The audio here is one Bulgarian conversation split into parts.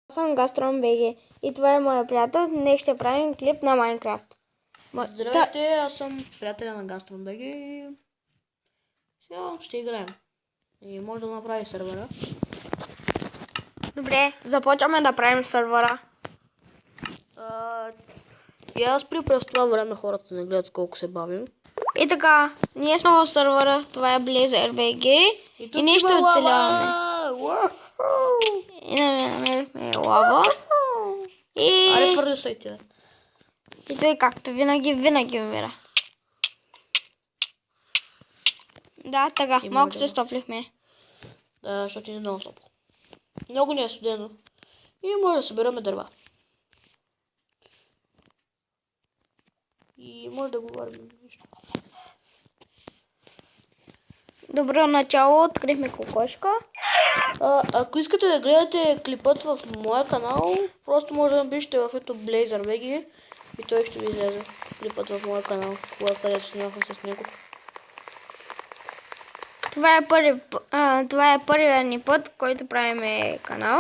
Аз съм Гастрон БГ и това е моя приятел. Днес ще правим клип на Майнкрафт. Здравейте, аз съм приятеля на Гастрон БГ и сега ще играем. И може да направи сервера. Добре, започваме да правим сервера. И аз през това време хората не гледат колко се бавим. И така, ние сме в сервера, това е Blazer BG и ние ще оцеляваме. И намерихме лава. Аре, фърли се и тя. И той както винаги умира. Да, така, малко се стоплихме. Да, защото ни е много топло. Много ни е студено. И може да събираме дърва. И може да говорим нещо. Добро начало, открихме кокошка. Ако искате да гледате клипът в моя канал, просто може да напишете в ето Blazer BG и той ще ви излезе клипът в моя канал, където снимахме с него. Това е първият ни път, който правим канал.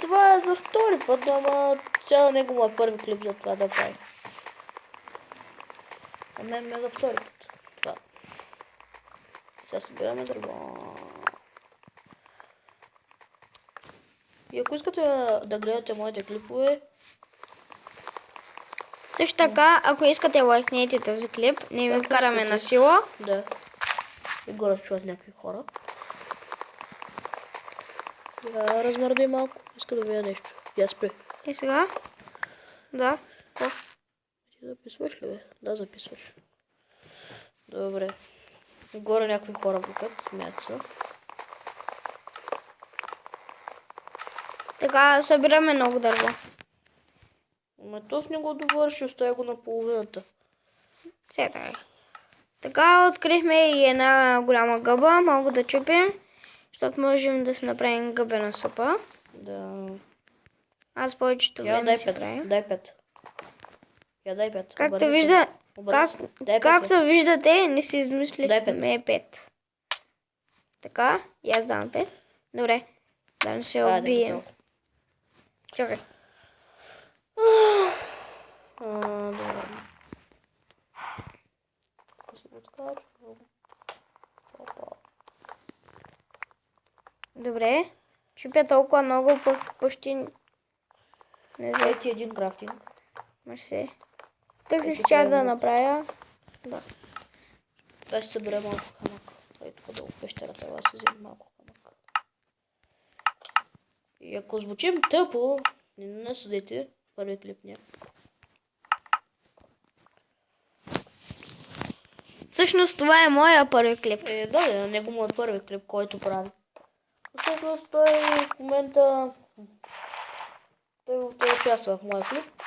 Това е за втори път, ама цял него му е първи клип за това да правим. А мен ме е за втори път. Това. Сега събираме дърво. И ако искате да гледате моите клипове... Също така, ако искате лайкнете този клип, не ви караме на сила. Да. И горе чуват някакви хора. Я размърдай малко. Иска да видя нещо. Я спри. И сега? Да. Ти записваш ли, бе? Да, записваш. Добре. Горе някакви хора викат, смеят се. Така, събираме много дърво. Ама то с него довърши, оставя го на половината. Сега. Така, открихме и една голяма гъба. Малко да чупим, защото можем да си направим гъбена супа. Да. Аз повечето време си правя. Дай 5. Я дай 5. Както виждате, не си измислихме 5. Така, и аз давам 5. Добре, да не се убием. Чакай. Добре, чупя толкова много, почти не знам. Ето един крафтинг. Мерси. Тъй ще да направя. Да. Дай ще събере малко камък. Ето тук долу в пещерата, трябва да се вземе малко камък. И ако звучим тъпо, не съдете първи клип не. Всъщност това е моя първи клип. Да, на него му е първи клип, който прави. Всъщност той в момента... Той участва в моя клип.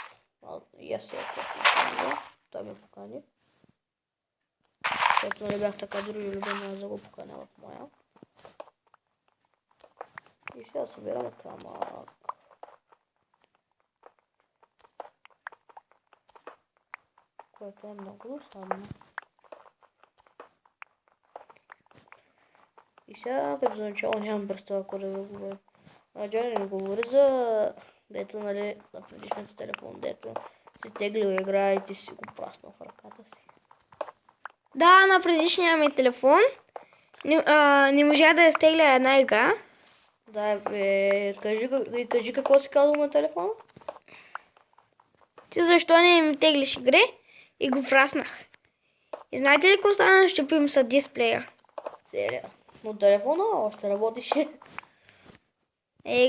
И аз се участвам в него. Той ме покани. Защото нали бях така дружелюбен, за да го поканя в моя. И сега събираме камък. Което е много досадно. И сега като за начало нямам представа какво да ви говоря. Джони ми говори за дето, нали, на предишния си телефон, дето си теглил игра и ти си го праснал в ръката си. Да, на предишния ми телефон не можа да изтегля една игра. Да, кажи какво си казал на телефона? Ти защо не ми теглиш игри и го фраснах. И знаете ли какво стана? Ще пим с дисплея. Целия. Но телефона още работеше.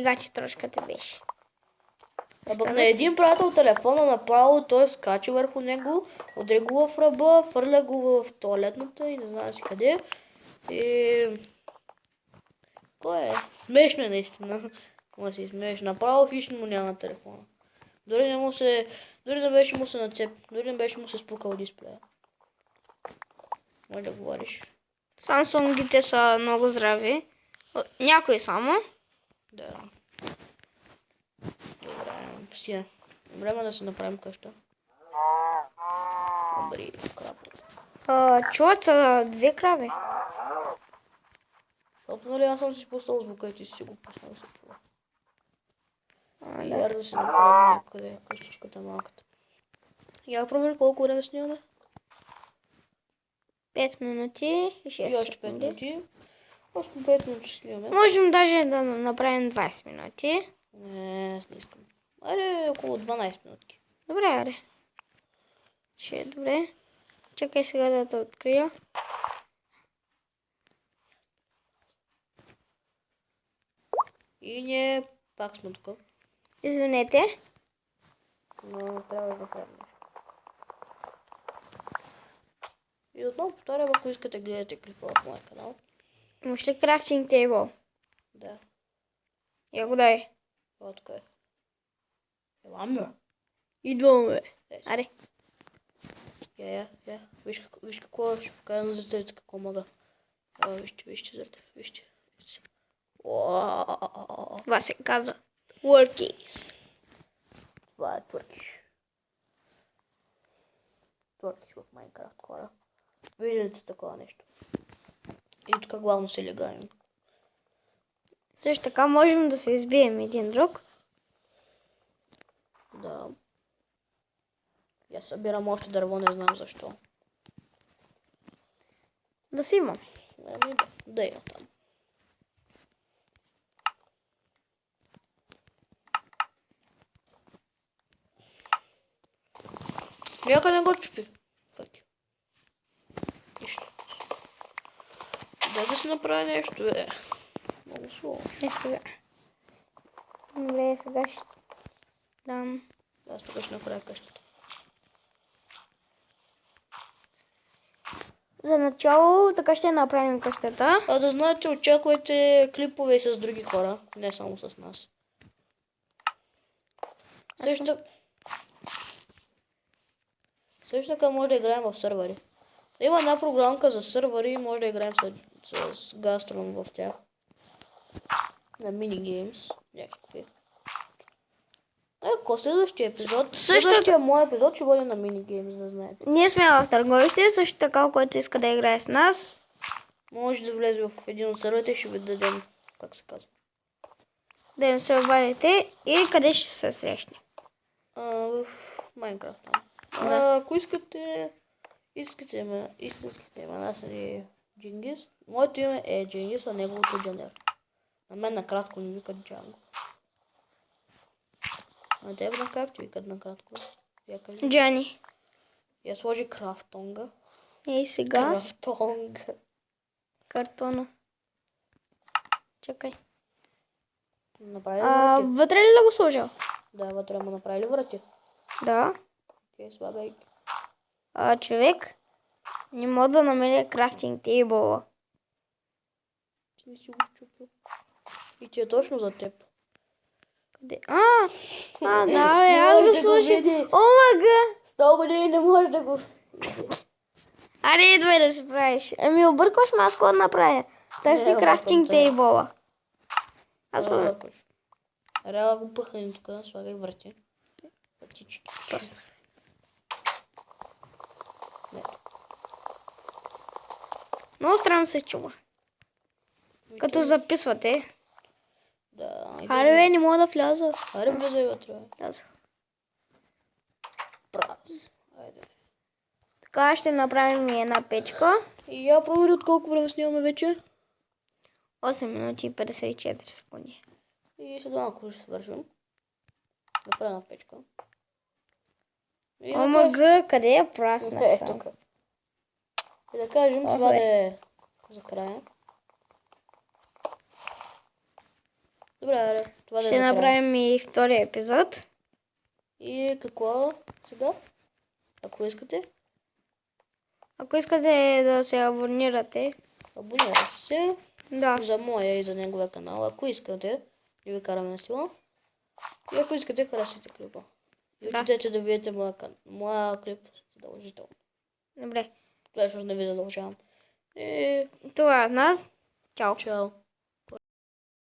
Гачи трошката беше. Пък на един приятел телефона направо той скачи върху него, удря го в ръба, фърля го в тоалетната и не знам си къде. И... Кой е? Смешно е наистина. Ма си смешно. Направо хищно му няма на телефона. Дори не беше му се нацеп. Дори не беше му се спукал дисплея. Може да говориш. Самсунгите са много здрави. Някои само. Да. Добре, стига. Време да се направим къща. Добри, крапа. Чуват са 2 крави. Защото нали аз съм си пуснал звука и ти си го пуснал се чува. Яр да си направим някъде къщичката малката. Я провери колко време снимаме. 5 минути и 6 И още 5 секунди. минути. Още 5 минути снимаме. Можем даже да направим 20 минути. Не, аз не искам. Аре, около 12 минутки. Добре, аре. Ще е добре. Чакай сега да те открия. И ние пак сме тук. Извинете. Но трябва да направим нещо. И отново повторям, ако искате гледате клипа в моя канал. Имаш ли крафтинг тейбъл? Да. Я го дай. Това тук е. Еламе. Идваме. Аре. Я. Виж какво ще покажа на зрителите, какво мога. Вижте, зрители, вижте. Това се казва Workies. Това е твъркиш. Твъркиш в Майнкрафт, хора. Виждате ли такова нещо? И тук главно се легаем. Също така можем да се избием един друг. Да. Я събирам още дърво, не знам защо. Да си имам. Да има там. Някъде не го чупи. Факи. Нищо. Да си направи нещо, бе. Много слово. Сега. Добре, сега ще дам. Аз тук ще направя къщата. За начало така ще направим къщата. А да знаете, очаквайте клипове и с други хора, не само с нас. Също така може да играем в сървъри. Има една програмка за сървъри и може да играем с гастрон в тях. На минигеймс. Някакви. Ако следващия епизод, следващия мой епизод ще бъде на минигеймс, да знаете. Ние сме в търговище, също така, който иска да играе с нас. Може да влезе в един от сървърите, ще ви дадем, как се казва. Да не се обадите и къде ще се срещне. В Майнкрафт там. Ако искате истинските имена са ни Джингис. Моето име е Джингис, а неговото Джанер. На мен накратко ни викат Джанго. На теб на как ти викат накратко? Я кажи. Джани. Я сложи Крафтонга. И сега Крафтонга. картона. Чакай. Направи ли врати? Вътре ли да го сложил? Да, вътре му направи ли врати? Да. Окей, слагай. Човек не мога да намеря крафтинг тейбъла. Ти не си го щупил. И ти е точно за теб. Къде? Да, бе, аз го слушам. Омага! 100 години не можеш да го... Аре, идвай да се правиш. Ами объркваш ме, аз какво да направя? Търси си крафтинг тейбъла. Аз го объркваш. Реала го пъхани тук, слагай врати. Вратички. много странно се чува. Като записвате. Да. Аре, бе, не мога да вляза. Аре, влизай вътре. Вляза. Прас. Айде. Така ще направим и една печка. И я проверя от колко време снимаме вече. 8 минути и 54 секунди. И сега ако ще свършим. Направя на печка. Омага, къде е прасна сам? Тук. И да кажем, това да е за края. Добре, аре, това да е за Ще края. направим и втория епизод. И какво сега? Ако искате, Ако искате да се абонирате. абонирайте се Да. за моя и за неговия канал. Ако искате, и ви караме на сила. И ако искате, харесайте клипа. И отидете да видите моя клип задължително. Добре. Това ще не ви задължавам. И Това е от нас. Чао. чао.